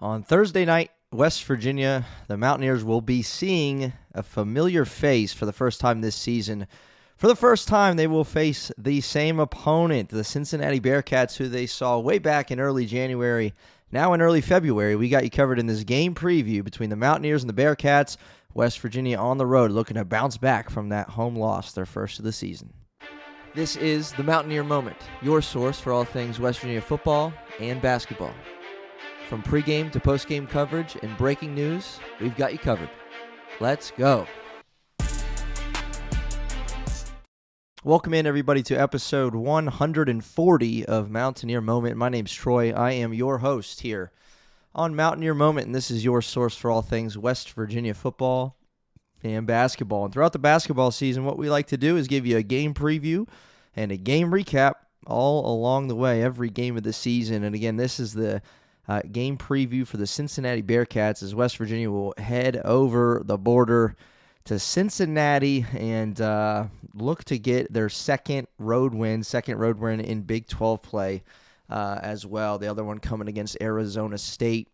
On Thursday night, West Virginia, the Mountaineers will be seeing a familiar face for the first time this season. For the first time, they will face the same opponent, the Cincinnati Bearcats, who they saw way back in early January. Now in early February, we got you covered in this game preview between the Mountaineers and the Bearcats. West Virginia on the road looking to bounce back from that home loss, their first of the season. This is the Mountaineer Moment, your source for all things West Virginia football and basketball. From pregame to postgame coverage and breaking news, we've got you covered. Let's go. Welcome in, everybody, to episode 140 of Mountaineer Moment. My name's Troy. I am your host here on Mountaineer Moment, and this is your source for all things West Virginia football and basketball. And throughout the basketball season, what we like to do is give you a game preview and a game recap all along the way, every game of the season. And again, this is the game preview for the Cincinnati Bearcats as West Virginia will head over the border to Cincinnati and look to get their second road win in Big 12 play as well. The other one coming against Arizona State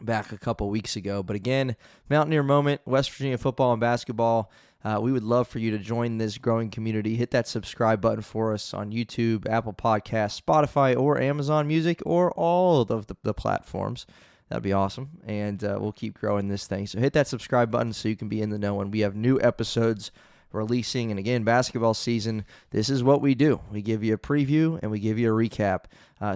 back a couple weeks ago. But again, Mountaineer Moment, West Virginia football and basketball. We would love for you to join this growing community. Hit that subscribe button for us on YouTube, Apple Podcasts, Spotify, or Amazon Music, or all of the platforms. That'd be awesome, and we'll keep growing this thing. So hit that subscribe button so you can be in the know when we have new episodes releasing. And again, basketball season, this is what we do. We give you a preview and we give you a recap.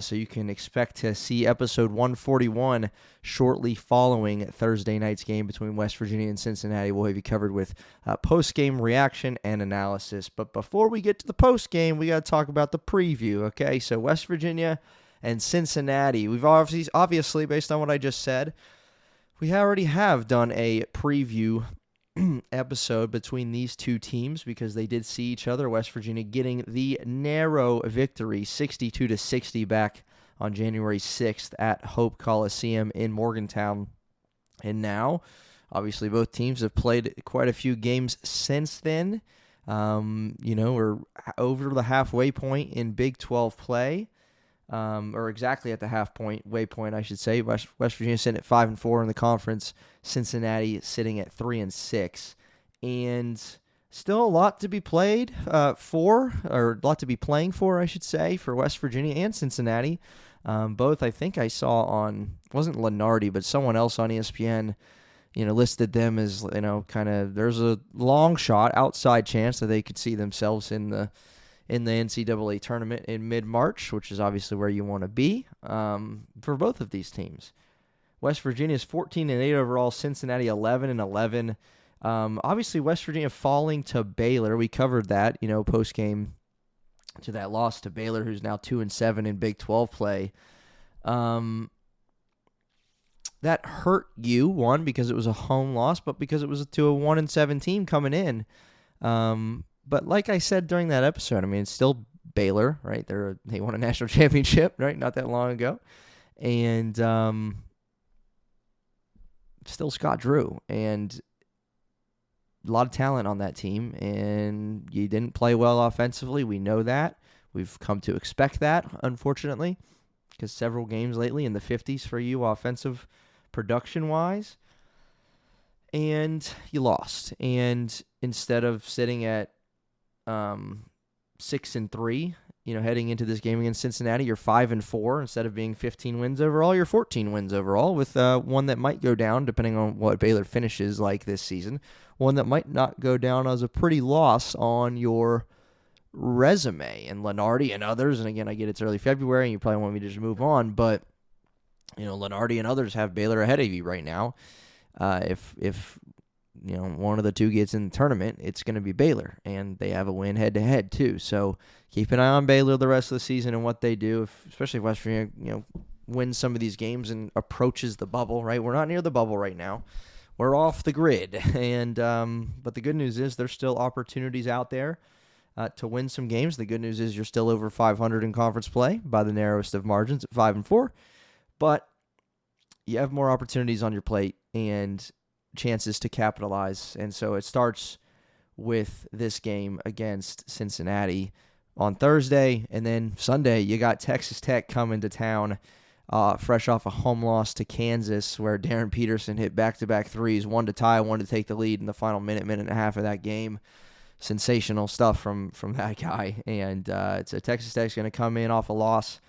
So you can expect to see episode 141 shortly following Thursday night's game between West Virginia and Cincinnati. We'll have you covered with post-game reaction and analysis. But before we get to the post-game, we got to talk about the preview, okay? So West Virginia and Cincinnati. We've obviously, based on what I just said, we already have done a preview episode between these two teams because they did see each other. West Virginia getting the narrow victory, 62-60, back on January 6th at Hope Coliseum in Morgantown. And now, obviously, both teams have played quite a few games since then. We're over the halfway point in Big 12 play. Or exactly at the waypoint, I should say. West Virginia sitting at 5-4 in the conference. Cincinnati sitting at 3-6, and still a lot to be played a lot to be playing for, I should say, for West Virginia and Cincinnati. Both, I think I saw on, wasn't Lenardi, but someone else on ESPN, listed them as, there's a long shot, outside chance that they could see themselves in the NCAA tournament in mid-March, which is obviously where you want to be for both of these teams. West Virginia is 14-8 overall, Cincinnati 11-11. Obviously, West Virginia falling to Baylor. We covered that, post-game to that loss to Baylor, who's now 2-7 in Big 12 play. That hurt you, one, because it was a home loss, but because it was to a 1-7 team coming in. But like I said during that episode, it's still Baylor, right? They won a national championship, right? Not that long ago. And still Scott Drew. And a lot of talent on that team. And you didn't play well offensively. We know that. We've come to expect that, unfortunately, because several games lately in the 50s for you offensive production-wise. And you lost. And instead of sitting at 6-3, heading into this game against Cincinnati, you're 5-4. Instead of being 15 wins overall, you're 14 wins overall, with one that might go down depending on what Baylor finishes like this season. One that might not go down as a pretty loss on your resume. And Lenardi and others, and again, I get it's early February, and you probably want me to just move on, but Lenardi and others have Baylor ahead of you right now. If one of the two gets in the tournament, it's going to be Baylor, and they have a win head-to-head too. So keep an eye on Baylor the rest of the season and what they do, especially if West Virginia, wins some of these games and approaches the bubble, right? We're not near the bubble right now. We're off the grid, and but the good news is there's still opportunities out there to win some games. The good news is you're still over 500 in conference play by the narrowest of margins at 5-4, but you have more opportunities on your plate and chances to capitalize. And so it starts with this game against Cincinnati on Thursday, and then Sunday you got Texas Tech coming to town fresh off a home loss to Kansas where Darren Peterson hit back-to-back threes, one to tie, one to take the lead in the final minute and a half of that game. Sensational stuff from that guy. And so Texas Tech's going to come in off a loss,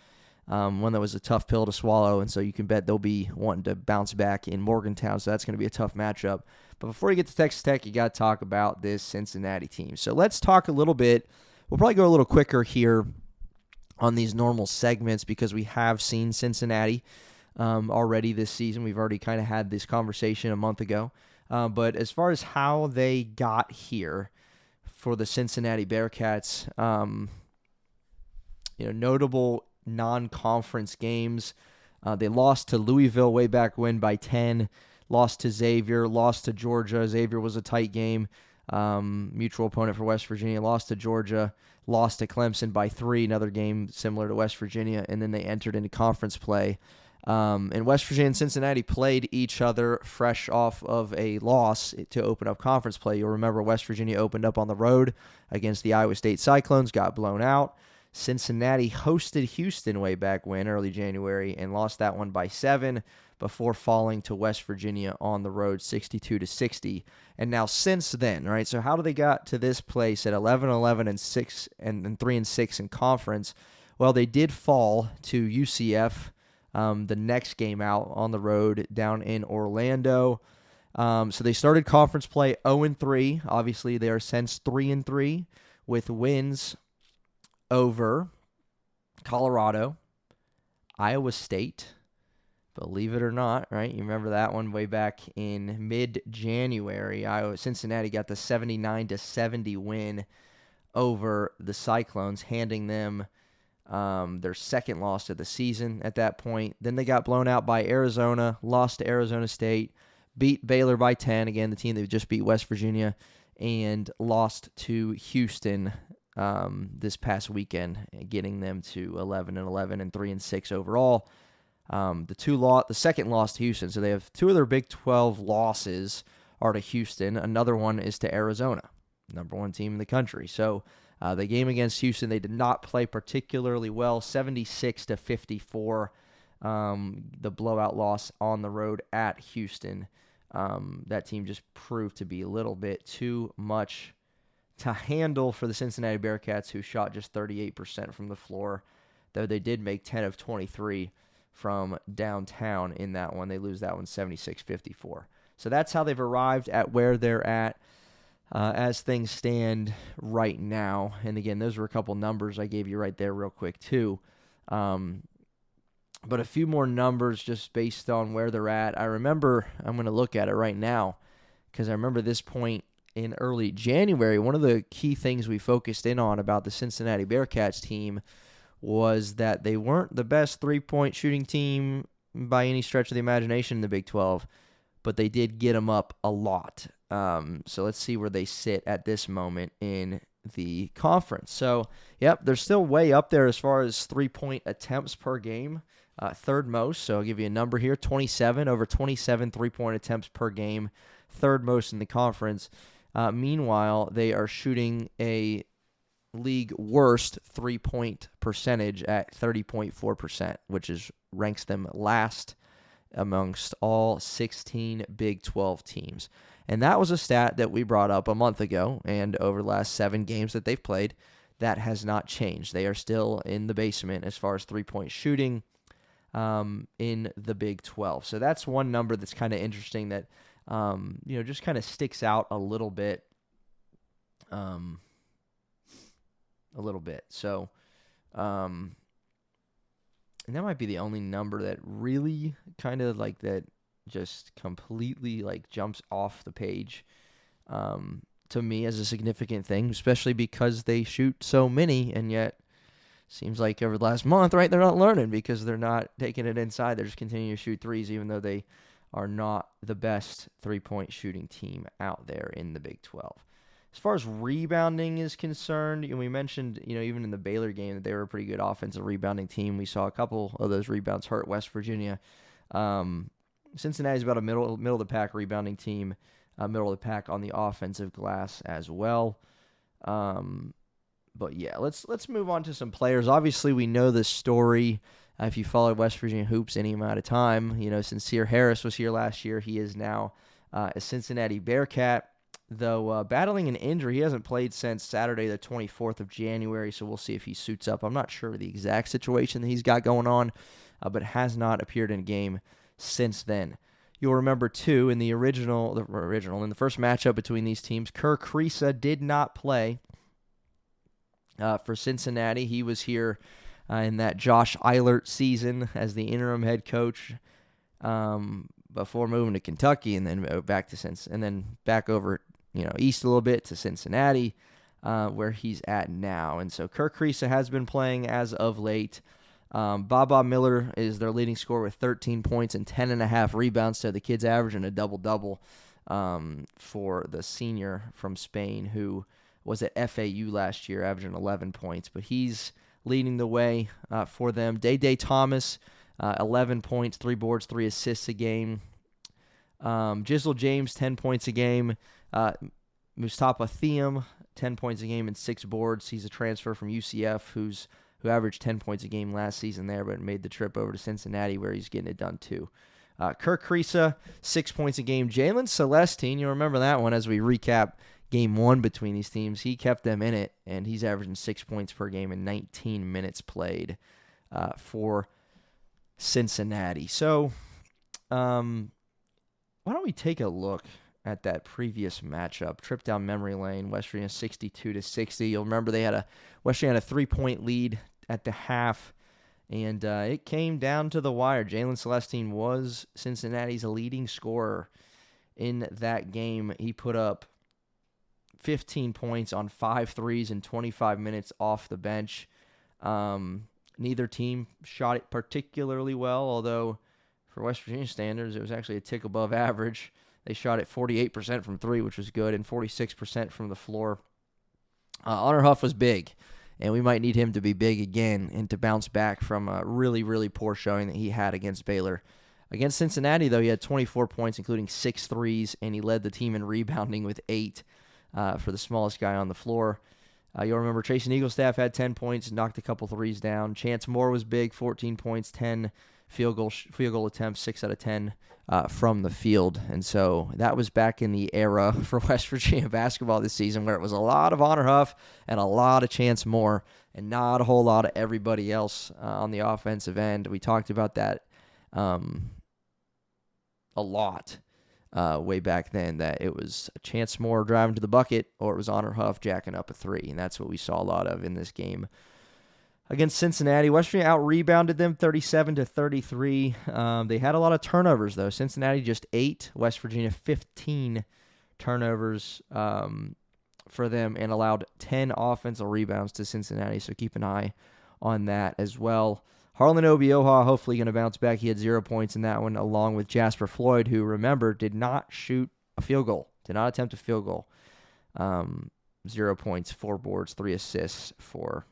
one that was a tough pill to swallow, and so you can bet they'll be wanting to bounce back in Morgantown, so that's going to be a tough matchup. But before you get to Texas Tech, you got to talk about this Cincinnati team. So let's talk a little bit. We'll probably go a little quicker here on these normal segments because we have seen Cincinnati already this season. We've already kind of had this conversation a month ago. But as far as how they got here for the Cincinnati Bearcats, notable non-conference games. They lost to Louisville way back when by 10, lost to Xavier, lost to Georgia. Xavier was a tight game, mutual opponent for West Virginia, lost to Georgia, lost to Clemson by 3, another game similar to West Virginia, and then they entered into conference play. And West Virginia and Cincinnati played each other fresh off of a loss to open up conference play. You'll remember West Virginia opened up on the road against the Iowa State Cyclones, got blown out. Cincinnati hosted Houston way back when, early January, and lost that one by 7 before falling to West Virginia on the road 62-60. And now since then, right? So how do they got to this place at 11-11 and 6 and 3-6 in conference? Well, they did fall to UCF the next game out on the road down in Orlando. So they started conference play 0-3. Obviously, they are since 3-3 with wins over Colorado, Iowa State, believe it or not, right? You remember that one way back in mid-January. Cincinnati got the 79-70 win over the Cyclones, handing them their second loss of the season at that point. Then they got blown out by Arizona, lost to Arizona State, beat Baylor by 10, again, the team that just beat West Virginia, and lost to Houston this past weekend, getting them to 11-11 and 3-6 overall. The second loss to Houston, so they have 2 of their Big 12 losses are to Houston. Another one is to Arizona, number 1 team in the country. So the game against Houston, they did not play particularly well, 76-54. The blowout loss on the road at Houston. That team just proved to be a little bit too much to handle for the Cincinnati Bearcats, who shot just 38% from the floor, though they did make 10 of 23 from downtown in that one. They lose that one 76-54. So that's how they've arrived at where they're at as things stand right now. And again, those were a couple numbers I gave you right there real quick too. But a few more numbers just based on where they're at. I'm going to look at it right now because I remember this point in early January. One of the key things we focused in on about the Cincinnati Bearcats team was that they weren't the best three-point shooting team by any stretch of the imagination in the Big 12, but they did get them up a lot. So let's see where they sit at this moment in the conference. So, yep, they're still way up there as far as three-point attempts per game, third most. So I'll give you a number here, 27, over 27 three-point attempts per game, third most in the conference. Meanwhile, they are shooting a league worst three-point percentage at 30.4%, which ranks them last amongst all 16 Big 12 teams. And that was a stat that we brought up a month ago, and over the last 7 games that they've played, that has not changed. They are still in the basement as far as three-point shooting in the Big 12. So that's one number that's kind of interesting that just kind of sticks out a little bit. So, and that might be the only number that really kind of like that just completely like jumps off the page to me as a significant thing, especially because they shoot so many, and yet seems like over the last month, right, they're not learning because they're not taking it inside. They're just continuing to shoot threes, even though they are not the best three-point shooting team out there in the Big 12. As far as rebounding is concerned, we mentioned, even in the Baylor game that they were a pretty good offensive rebounding team. We saw a couple of those rebounds hurt West Virginia. Cincinnati's about a middle of the pack rebounding team, middle of the pack on the offensive glass as well. But yeah, let's move on to some players. Obviously, we know the story If you followed West Virginia hoops any amount of time, Sincere Harris was here last year. He is now a Cincinnati Bearcat. Though battling an injury, he hasn't played since Saturday the 24th of January, so we'll see if he suits up. I'm not sure of the exact situation that he's got going on, but has not appeared in a game since then. You'll remember, too, in the in the first matchup between these teams, Kerr Kriisa did not play for Cincinnati. He was here in that Josh Eilert season as the interim head coach before moving to Kentucky, and then back over east a little bit to Cincinnati, where he's at now. And so Kerr Kriisa has been playing as of late. Baba Miller is their leading scorer with 13 points and 10.5 rebounds. So the kid's averaging a double-double for the senior from Spain who was at FAU last year, averaging 11 points. But he's leading the way for them. Day Thomas, 11 points, 3 boards, 3 assists a game. Jizzle James, 10 points a game. Mustafa Thiem, 10 points a game and 6 boards. He's a transfer from UCF who averaged 10 points a game last season there, but made the trip over to Cincinnati where he's getting it done too. Kerr Kriisa, 6 points a game. Jalen Celestine, you'll remember that one as we recap Game 1 between these teams. He kept them in it, and he's averaging 6 points per game in 19 minutes played for Cincinnati. So why don't we take a look at that previous matchup? Trip down memory lane. West Virginia 62-60. You'll remember West Virginia had a 3-point lead at the half, and it came down to the wire. Jalen Celestine was Cincinnati's leading scorer in that game. He put up 15 points on 5 threes in 25 minutes off the bench. Neither team shot it particularly well, although for West Virginia standards, it was actually a tick above average. They shot it 48% from 3, which was good, and 46% from the floor. Honor Huff was big, and we might need him to be big again and to bounce back from a really, really poor showing that he had against Baylor. Against Cincinnati, though, he had 24 points, including 6 threes, and he led the team in rebounding with 8 for the smallest guy on the floor. You'll remember Trayson Eaglestaff had 10 points, knocked a couple threes down. Chance Moore was big, 14 points, 10 field goal attempts, 6 out of 10 from the field. And so that was back in the era for West Virginia basketball this season where it was a lot of Honor Huff and a lot of Chance Moore and not a whole lot of everybody else on the offensive end. We talked about that a lot way back then, that it was a Chance Moore driving to the bucket or it was Honor Huff jacking up a 3, and that's what we saw a lot of in this game. Against Cincinnati, West Virginia out-rebounded them 37-33. They had a lot of turnovers, though. Cincinnati just 8, West Virginia 15 turnovers for them, and allowed 10 offensive rebounds to Cincinnati, so keep an eye on that as well. Harlan Obioha hopefully going to bounce back. He had 0 points in that one, along with Jasper Floyd, who, remember, did not shoot a field goal, did not attempt a field goal. 0 points, 4 boards, 3 assists for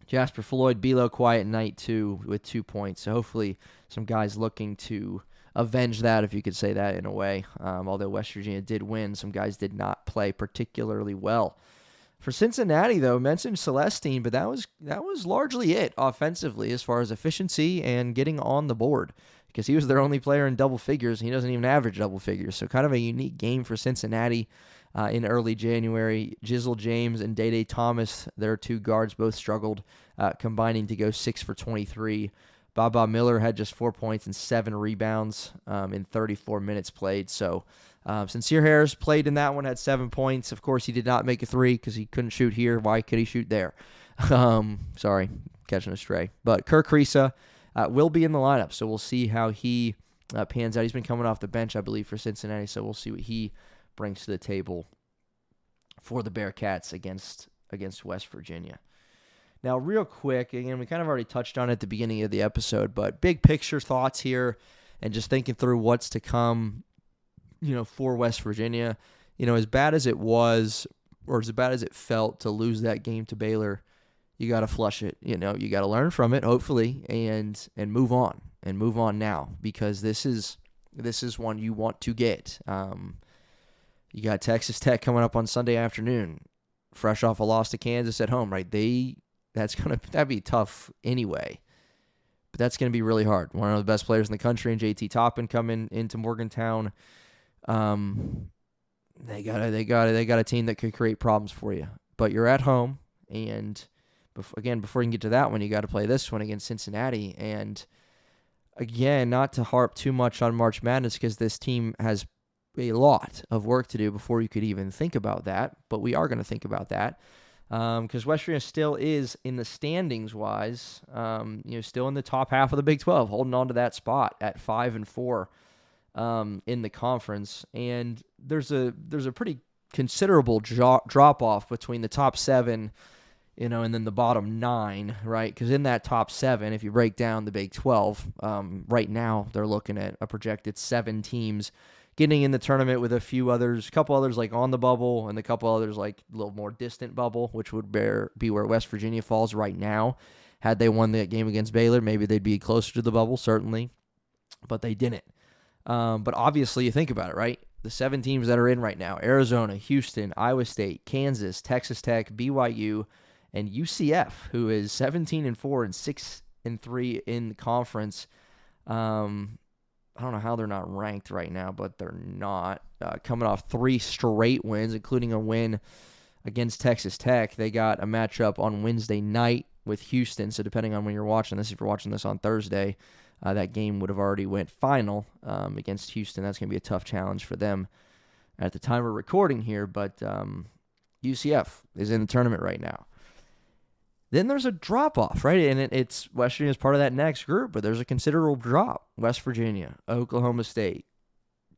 Jasper Floyd. Below quiet night, too, with 2 points. So hopefully some guys looking to avenge that, if you could say that in a way. Although West Virginia did win, some guys did not play particularly well. For Cincinnati, though, mentioned Celestine, but that was largely it offensively as far as efficiency and getting on the board, because he was their only player in double figures, and he doesn't even average double figures. So kind of a unique game for Cincinnati in early January. Jizzle James and Day Thomas, their 2 guards, both struggled, combining to go 6 for 23. Baba Miller had just 4 points and 7 rebounds in 34 minutes played. So Sincere Harris played in that one, had 7 points. Of course, he did not make a 3 because he couldn't shoot here. Why could he shoot there? Sorry, catching a stray. But Kerr Kriisa will be in the lineup, so we'll see how he pans out. He's been coming off the bench, I believe, for Cincinnati, so we'll see what he brings to the table for the Bearcats against West Virginia. Now, real quick, again, we kind of already touched on it at the beginning of the episode, but big picture thoughts here and just thinking through what's to come, for West Virginia. As bad as it was, or as bad as it felt to lose that game to Baylor, you got to flush it. You got to learn from it, hopefully, and move on now, because this is one you want to get. You got Texas Tech coming up on Sunday afternoon, fresh off a loss to Kansas at home, right? That'd be tough anyway. That's going to be really hard. One of the best players in the country, and JT Toppin coming into Morgantown. They got a team that could create problems for you. But you're at home, and before you can get to that one, you got to play this one against Cincinnati. And again, not to harp too much on March Madness because this team has a lot of work to do before you could even think about that. But we are going to think about that because West Virginia still is in the standings wise, still in the top half of the Big 12, holding on to that spot at 5-4 in the conference. And there's a pretty considerable drop off between the top 7, and then the bottom 9, right? Because in that top 7, if you break down the Big 12, right now they're looking at a projected 7 teams getting in the tournament with a couple others like on the bubble, and a couple others like a little more distant bubble, which would be where West Virginia falls right now. Had they won that game against Baylor, maybe they'd be closer to the bubble, certainly, but they didn't. But obviously, you think about it, right? The 7 teams that are in right now: Arizona, Houston, Iowa State, Kansas, Texas Tech, BYU, and UCF, who is 17-4 and 6-3 in the conference. I don't know how they're not ranked right now, but they're not. Coming off 3 straight wins, including a win against Texas Tech. They got a matchup on Wednesday night with Houston, so depending on when you're watching this, if you're watching this on Thursday, that game would have already went final against Houston. That's going to be a tough challenge for them at the time we're recording here, but UCF is in the tournament right now. Then there's a drop-off, right? And it's West Virginia is part of that next group, but there's a considerable drop. West Virginia, Oklahoma State,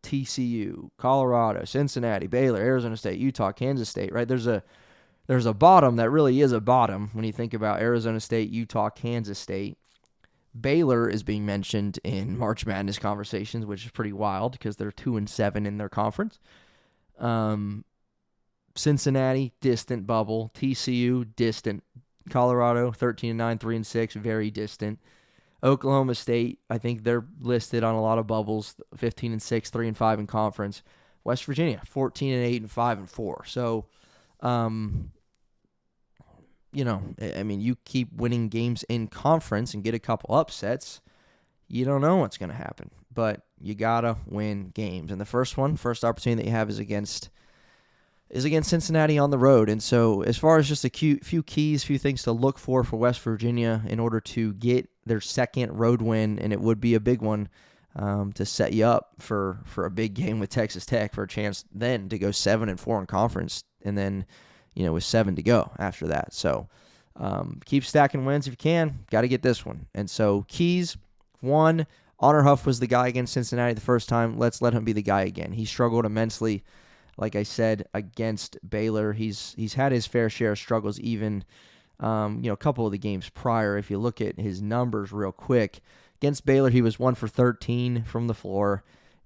TCU, Colorado, Cincinnati, Baylor, Arizona State, Utah, Kansas State, right? There's a bottom that really is a bottom when you think about Arizona State, Utah, Kansas State. Baylor is being mentioned in March Madness conversations, which is pretty wild because they're 2-7 in their conference. Cincinnati, distant bubble. TCU, distant. Colorado, 13-9, 3-6, very distant. Oklahoma State, I think they're listed on a lot of bubbles, 15-6, 3-5 in conference. West Virginia, 14-8 and 5-4. So, you keep winning games in conference and get a couple upsets, you don't know what's going to happen. But you got to win games. And the first opportunity that you have is against Cincinnati on the road. And so as far as just few things to look for West Virginia in order to get their second road win, and it would be a big one to set you up for a big game with Texas Tech for a chance then to go 7-4 in conference, and then with 7 to go after that. So keep stacking wins if you can. Got to get this one. And so keys, 1, Honor Huff was the guy against Cincinnati the first time. Let's let him be the guy again. He struggled immensely, like I said, against Baylor. He's had his fair share of struggles even, a couple of the games prior. If you look at his numbers real quick, against Baylor, he was 1 for 13 from the floor.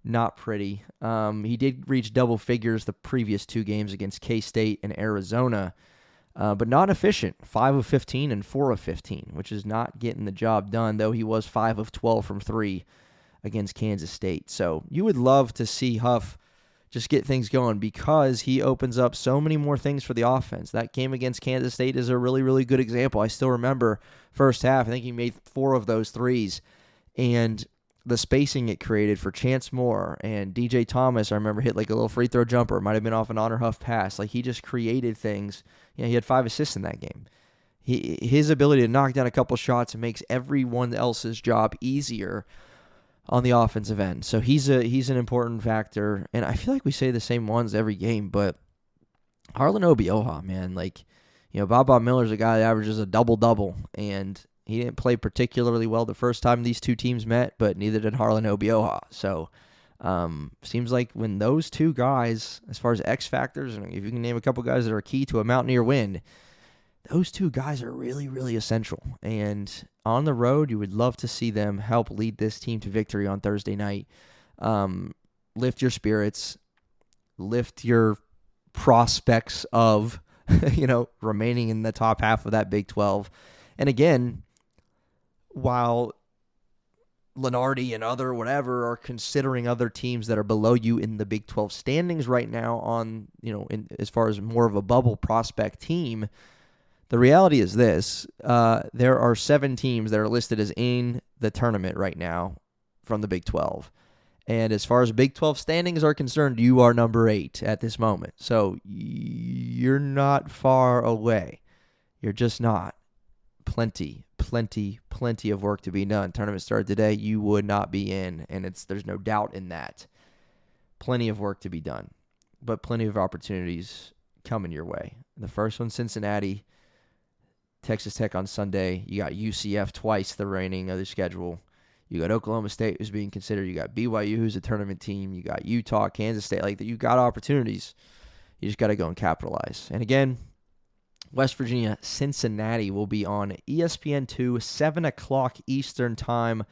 Not pretty. He did reach double figures the previous 2 games against K-State and Arizona, but not efficient. 5 of 15 and 4 of 15, which is not getting the job done, though he was 5 of 12 from 3 against Kansas State. So you would love to see Huff just get things going because he opens up so many more things for the offense. That game against Kansas State is a really, really good example. I still remember first half, I think he made 4 of those threes, and the spacing it created for Chance Moore and DJ Thomas, I remember hit like a little free throw jumper. It might have been off an Honor Huff pass. Like he just created things. He had 5 assists in that game. His ability to knock down a couple shots makes everyone else's job easier on the offensive end. So he's an important factor. And I feel like we say the same ones every game, but Harlan Obioha, man, Baba Miller's a guy that averages a double-double, and he didn't play particularly well the first time these 2 teams met, but neither did Harlan Obioha. So seems like when those 2 guys, as far as X factors, and if you can name a couple guys that are key to a Mountaineer win, those 2 guys are really, really essential. And on the road, you would love to see them help lead this team to victory on Thursday night. Lift your spirits, lift your prospects of, remaining in the top half of that Big 12. And again, while Lenardi and other whatever are considering other teams that are below you in the Big 12 standings right now on, as far as more of a bubble prospect team, The reality is this. There are 7 teams that are listed as in the tournament right now from the Big 12. And as far as Big 12 standings are concerned, you are number 8 at this moment. So you're not far away. You're just not. Plenty of work to be done. Tournament started today, you would not be in, and there's no doubt in that. Plenty of work to be done, but plenty of opportunities coming your way. The first one, Cincinnati, Texas Tech on Sunday. You got UCF twice the reigning of the schedule. You got Oklahoma State who's being considered. You got BYU who's a tournament team. You got Utah, Kansas State. Like, you got opportunities. You just got to go and capitalize. And again, West Virginia, Cincinnati will be on ESPN2, 7 o'clock Eastern time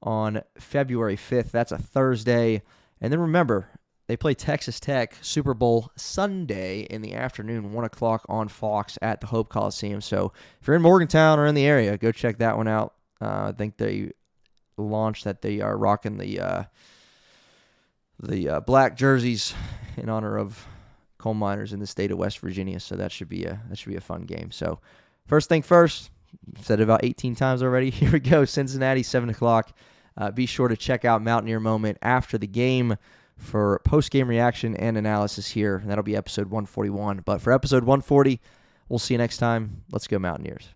on February 5th. That's a Thursday. And then remember, they play Texas Tech Super Bowl Sunday in the afternoon, 1 o'clock on Fox at the Hope Coliseum. So if you're in Morgantown or in the area, go check that one out. I think they launched that they are rocking the black jerseys in honor of coal miners in the state of West Virginia, so that should be a fun game. So first thing first, I've said it about 18 times already. Here we go, Cincinnati, 7 o'clock. Be sure to check out Mountaineer Moment after the game for post-game reaction and analysis here, and that'll be episode 141. But for episode 140, we'll see you next time. Let's go Mountaineers.